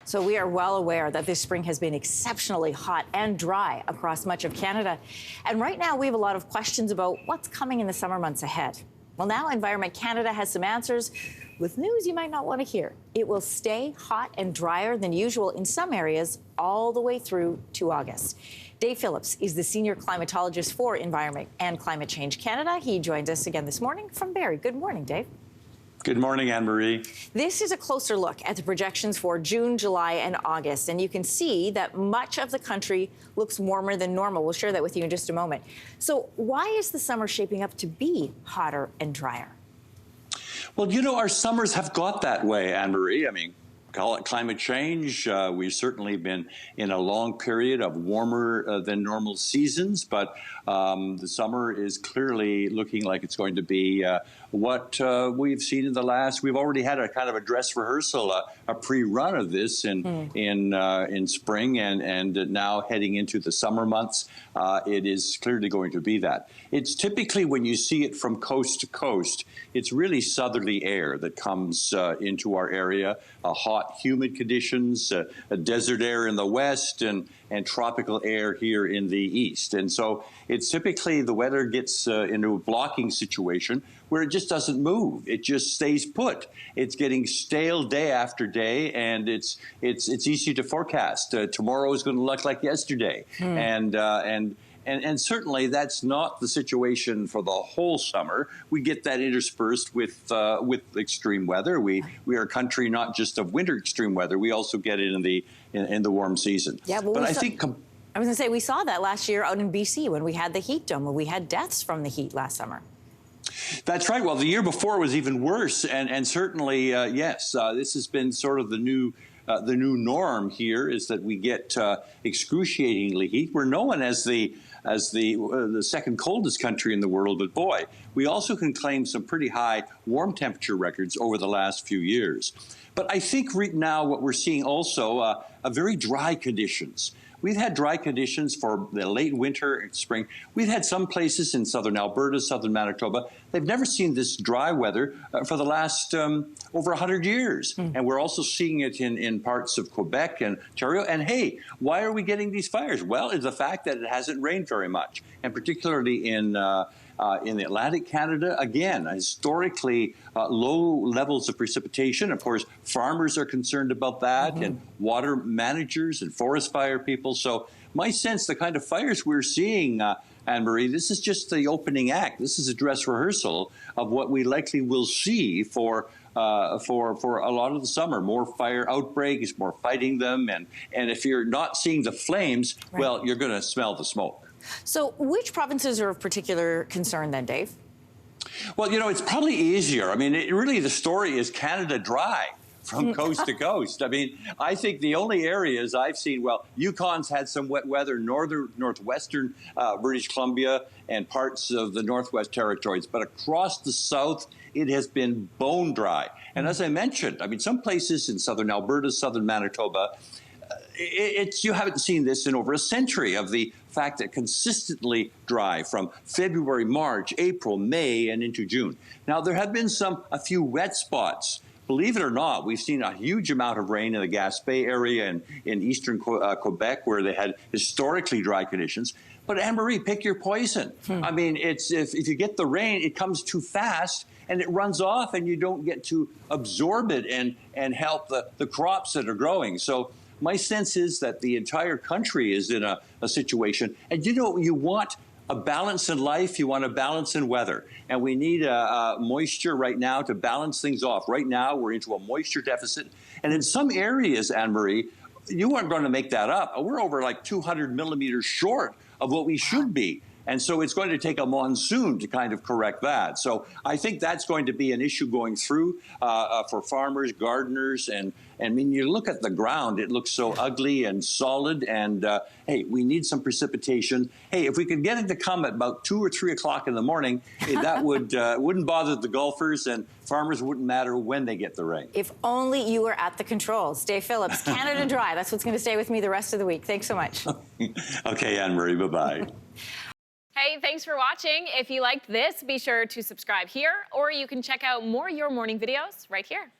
So we are well aware that this spring has been exceptionally hot and dry across much of Canada. And right now we have a lot of questions about what's coming in the summer months ahead. Well, now Environment Canada has some answers with news you might not want to hear. It will stay hot and drier than usual in some areas all the way through to August. Dave Phillips is the senior climatologist for Environment and Climate Change Canada. He joins us again this morning from Barrie. Good morning, Dave. Good morning, Anne-Marie. This is a closer look at the projections for June, July, and August, and you can see that much of the country looks warmer than normal. We'll share that with you in just a moment. So why is the summer shaping up to be hotter and drier? Well, you know, our summers have got that way, Anne-Marie. I mean, call it climate change. We've certainly been in a long period of warmer than normal seasons, but the summer is clearly looking like it's going to be what we've seen in the last. We've already had a kind of a dress rehearsal, a pre-run of this in spring, and now heading into the summer months. It is clearly going to be that. It's typically, when you see it from coast to coast, it's really southerly air that comes into our area. Hot, humid conditions, a desert air in the west, and tropical air here in the east. And so it's typically the weather gets into a blocking situation where it just doesn't move. It just stays put. It's getting stale day after day, and it's easy to forecast. Tomorrow is going to look like yesterday. And certainly that's not the situation for the whole summer. We get that interspersed with extreme weather. We are a country not just of winter extreme weather. We also get it in the warm season. Yeah, well, but I was going to say we saw that last year out in BC when we had the heat dome, when we had deaths from the heat last summer. That's right. Well, the year before was even worse, and certainly yes, this has been sort of the new norm here, is that we get excruciatingly heat. We're known as the second coldest country in the world, but boy, we also can claim some pretty high warm temperature records over the last few years. But I think right now what we're seeing also a very dry conditions. We've had dry conditions for the late winter and spring. We've had some places in southern Alberta, southern Manitoba. They've never seen this dry weather for the last over 100 years. And we're also seeing it in parts of Quebec and Ontario. And hey, why are we getting these fires? Well, it's the fact that it hasn't rained very much, and particularly in the Atlantic Canada, again, historically low levels of precipitation. Of course, farmers are concerned about that, and water managers and forest fire people. So my sense, the kind of fires we're seeing, Anne-Marie, this is just the opening act. This is a dress rehearsal of what we likely will see for a lot of the summer. More fire outbreaks, more fighting them, and if you're not seeing the flames, well, you're going to smell the smoke. So which provinces are of particular concern then, Dave? Well, you know, it's probably easier. I mean, really the story is Canada dry from coast to coast. I mean, I think the only areas I've seen, well, Yukon's had some wet weather, northwestern British Columbia and parts of the Northwest Territories, but across the south, it has been bone dry. And as I mentioned, I mean, some places in southern Alberta, southern Manitoba, you haven't seen this in over a century, of the fact that consistently dry from February, March, April, May, and into June. Now, there have been a few wet spots. Believe it or not, we've seen a huge amount of rain in the Gaspé area and in eastern Quebec, where they had historically dry conditions. But Anne-Marie, pick your poison. I mean, if you get the rain, it comes too fast and it runs off, and you don't get to absorb it and help the crops that are growing. So my sense is that the entire country is in a situation. And you know, you want a balance in life, you want a balance in weather. And we need moisture right now to balance things off. Right now, we're into a moisture deficit. And in some areas, Anne-Marie, you aren't going to make that up. We're over like 200 millimeters short of what we should be. And so it's going to take a monsoon to kind of correct that. So I think that's going to be an issue going through for farmers, gardeners, and I mean, you look at the ground, it looks so ugly and solid, and hey, we need some precipitation. Hey, if we could get it to come at about 2 or 3 o'clock in the morning, that wouldn't bother the golfers, and farmers wouldn't matter when they get the rain. If only you were at the controls. Dave Phillips, Canada Dry. That's what's going to stay with me the rest of the week. Thanks so much. Okay, Anne-Marie, bye-bye. Hey, thanks for watching. If you liked this, be sure to subscribe here, or you can check out more Your Morning videos right here.